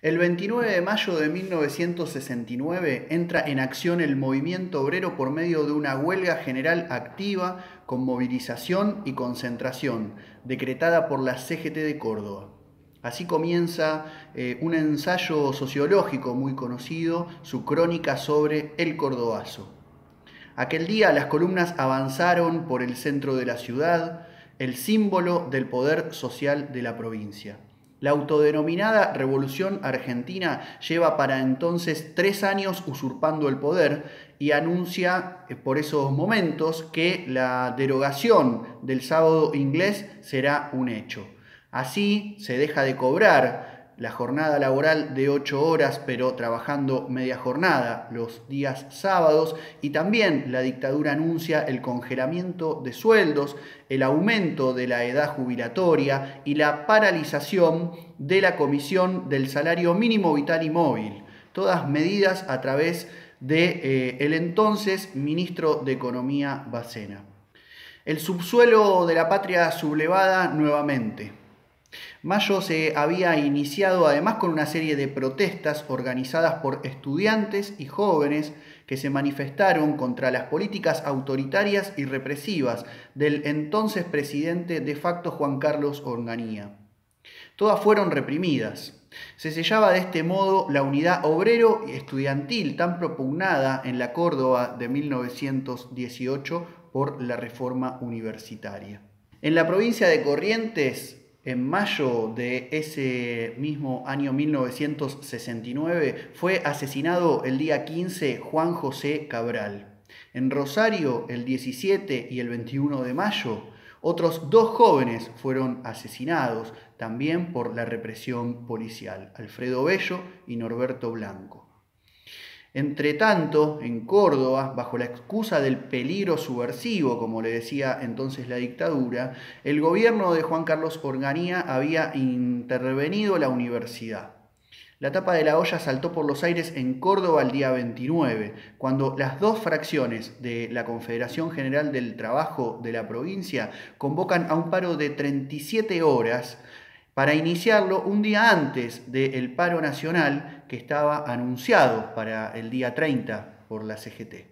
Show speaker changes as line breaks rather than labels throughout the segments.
El 29 de mayo de 1969 entra en acción el movimiento obrero por medio de una huelga general activa con movilización y concentración, decretada por la CGT de Córdoba. Así comienza un ensayo sociológico muy conocido, su crónica sobre el cordobazo. Aquel día las columnas avanzaron por el centro de la ciudad, el símbolo del poder social de la provincia. La autodenominada Revolución Argentina lleva para entonces 3 años usurpando el poder y anuncia por esos momentos que la derogación del sábado inglés será un hecho. Así se deja de cobrar la jornada laboral de 8 horas, pero trabajando media jornada los días sábados, y también la dictadura anuncia el congelamiento de sueldos, el aumento de la edad jubilatoria y la paralización de la Comisión del Salario Mínimo Vital y Móvil, todas medidas a través de el entonces ministro de Economía Bacena. El subsuelo de la patria sublevada nuevamente. Mayo se había iniciado además con una serie de protestas organizadas por estudiantes y jóvenes que se manifestaron contra las políticas autoritarias y represivas del entonces presidente de facto Juan Carlos Onganía. Todas fueron reprimidas. Se sellaba de este modo la unidad obrero y estudiantil tan propugnada en la Córdoba de 1918 por la reforma universitaria. En la provincia de Corrientes, en mayo de ese mismo año 1969, fue asesinado el día 15 Juan José Cabral. En Rosario, el 17 y el 21 de mayo, otros 2 jóvenes fueron asesinados, también por la represión policial, Alfredo Bello y Norberto Blanco. Entretanto, en Córdoba, bajo la excusa del peligro subversivo, como le decía entonces la dictadura, el gobierno de Juan Carlos Onganía había intervenido la universidad. La tapa de la olla saltó por los aires en Córdoba el día 29, cuando las 2 fracciones de la Confederación General del Trabajo de la provincia convocan a un paro de 37 horas para iniciarlo un día antes del paro nacional que estaba anunciado para el día 30 por la CGT.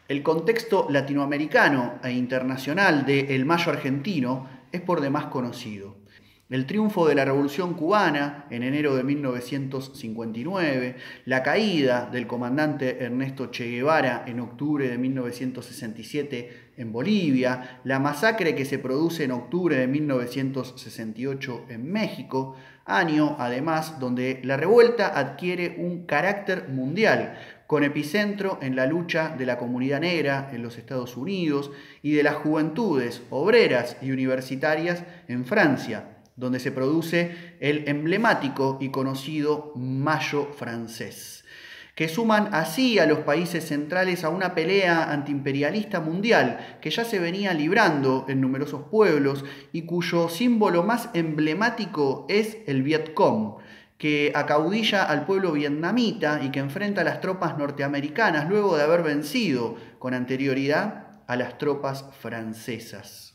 El contexto latinoamericano e internacional del Mayo argentino es por demás conocido. El triunfo de la Revolución Cubana en enero de 1959, la caída del comandante Ernesto Che Guevara en octubre de 1967 en Bolivia, la masacre que se produce en octubre de 1968 en México, año además donde la revuelta adquiere un carácter mundial, con epicentro en la lucha de la comunidad negra en los Estados Unidos y de las juventudes obreras y universitarias en Francia, donde se produce el emblemático y conocido Mayo francés, que suman así a los países centrales a una pelea antiimperialista mundial que ya se venía librando en numerosos pueblos y cuyo símbolo más emblemático es el Vietcong, que acaudilla al pueblo vietnamita y que enfrenta a las tropas norteamericanas luego de haber vencido con anterioridad a las tropas francesas.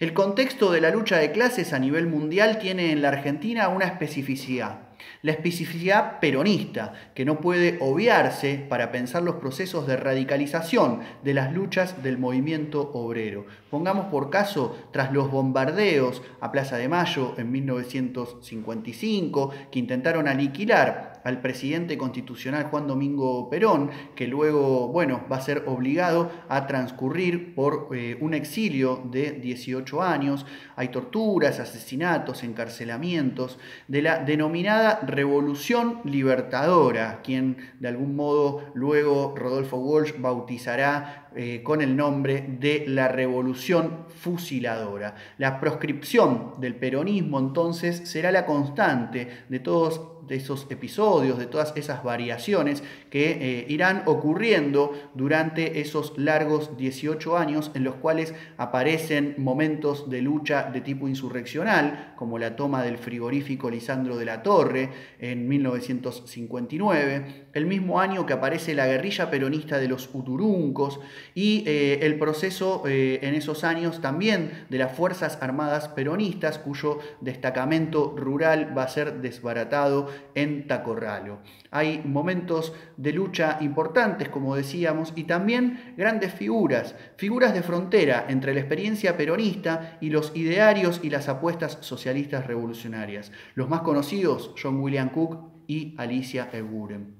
El contexto de la lucha de clases a nivel mundial tiene en la Argentina una especificidad. La especificidad peronista, que no puede obviarse para pensar los procesos de radicalización de las luchas del movimiento obrero. Pongamos por caso, tras los bombardeos a Plaza de Mayo en 1955, que intentaron aniquilar al presidente constitucional Juan Domingo Perón, que luego, va a ser obligado a transcurrir por un exilio de 18 años. Hay torturas, asesinatos, encarcelamientos de la denominada Revolución Libertadora, quien de algún modo luego Rodolfo Walsh bautizará con el nombre de la Revolución Fusiladora. La proscripción del peronismo entonces será la constante de todos esos episodios, de todas esas variaciones que irán ocurriendo durante esos largos 18 años en los cuales aparecen momentos de lucha de tipo insurreccional, como la toma del frigorífico Lisandro de la Torre en 1959, el mismo año que aparece la guerrilla peronista de los Uturuncos, y el proceso en esos años también de las Fuerzas Armadas Peronistas, cuyo destacamento rural va a ser desbaratado en Tacorralo. Hay momentos de lucha importantes, como decíamos, y también grandes figuras de frontera entre la experiencia peronista y los idearios y las apuestas socialistas revolucionarias. Los más conocidos, John William Cook y Alicia Eguren.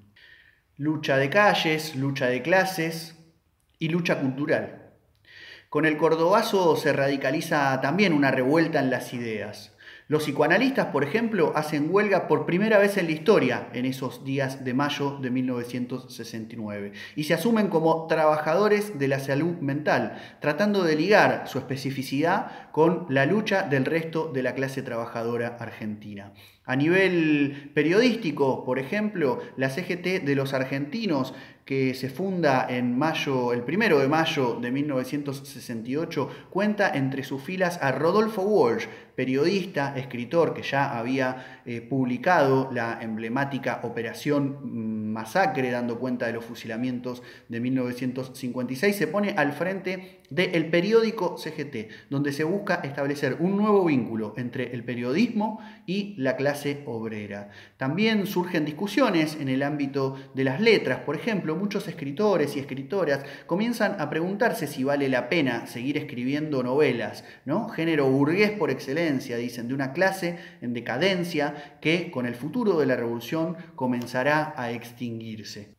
Lucha de calles, lucha de clases y lucha cultural. Con el cordobazo se radicaliza también una revuelta en las ideas. Los psicoanalistas, por ejemplo, hacen huelga por primera vez en la historia en esos días de mayo de 1969 y se asumen como trabajadores de la salud mental, tratando de ligar su especificidad con la lucha del resto de la clase trabajadora argentina. A nivel periodístico, por ejemplo, la CGT de los argentinos, que se funda en mayo, el 1 de mayo de 1968, cuenta entre sus filas a Rodolfo Walsh, periodista, escritor que ya había publicado la emblemática Operación Masacre, dando cuenta de los fusilamientos de 1956, se pone al frente del periódico CGT, donde se busca establecer un nuevo vínculo entre el periodismo y la clase obrera. También surgen discusiones en el ámbito de las letras. Por ejemplo, muchos escritores y escritoras comienzan a preguntarse si vale la pena seguir escribiendo novelas, ¿no? Género burgués por excelencia, dicen, de una clase en decadencia que con el futuro de la revolución comenzará a extinguirse.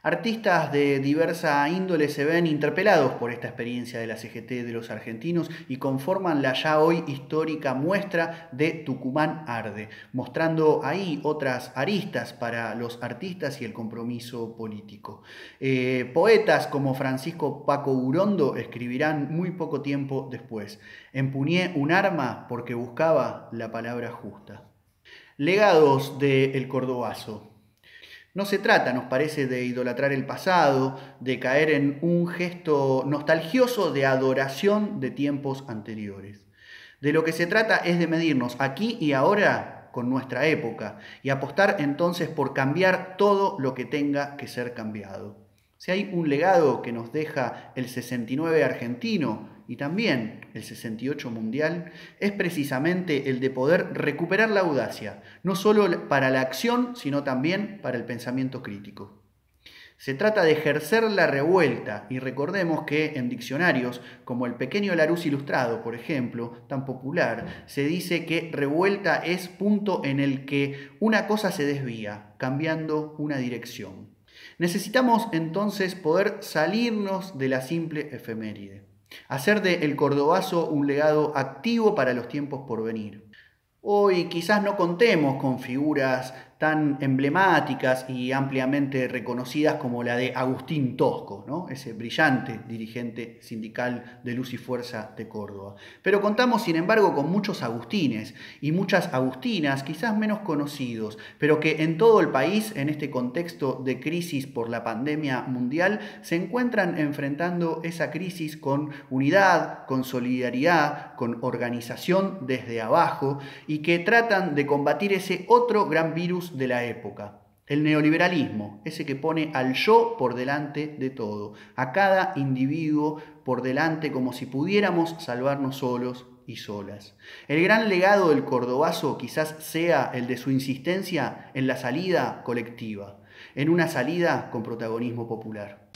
Artistas de diversa índole se ven interpelados por esta experiencia de la CGT de los argentinos y conforman la ya hoy histórica muestra de Tucumán Arde, mostrando ahí otras aristas para los artistas y el compromiso político. Poetas como Francisco Paco Urondo escribirán muy poco tiempo después: empuñé un arma porque buscaba la palabra justa. Legados del cordobazo. No se trata, nos parece, de idolatrar el pasado, de caer en un gesto nostalgioso de adoración de tiempos anteriores. De lo que se trata es de medirnos aquí y ahora con nuestra época y apostar entonces por cambiar todo lo que tenga que ser cambiado. Si hay un legado que nos deja el 69 argentino y también el 68 mundial, es precisamente el de poder recuperar la audacia, no solo para la acción, sino también para el pensamiento crítico. Se trata de ejercer la revuelta y recordemos que en diccionarios como el Pequeño Larousse Ilustrado, por ejemplo, tan popular, se dice que revuelta es punto en el que una cosa se desvía, cambiando una dirección. Necesitamos entonces poder salirnos de la simple efeméride, hacer del cordobazo un legado activo para los tiempos por venir. Hoy quizás no contemos con figuras tan emblemáticas y ampliamente reconocidas como la de Agustín Tosco, ¿no? Ese brillante dirigente sindical de Luz y Fuerza de Córdoba. Pero contamos, sin embargo, con muchos agustines y muchas agustinas, quizás menos conocidos, pero que en todo el país, en este contexto de crisis por la pandemia mundial, se encuentran enfrentando esa crisis con unidad, con solidaridad, con organización desde abajo, y que tratan de combatir ese otro gran virus de la época, el neoliberalismo, ese que pone al yo por delante de todo, a cada individuo por delante como si pudiéramos salvarnos solos y solas. El gran legado del cordobazo quizás sea el de su insistencia en la salida colectiva, en una salida con protagonismo popular.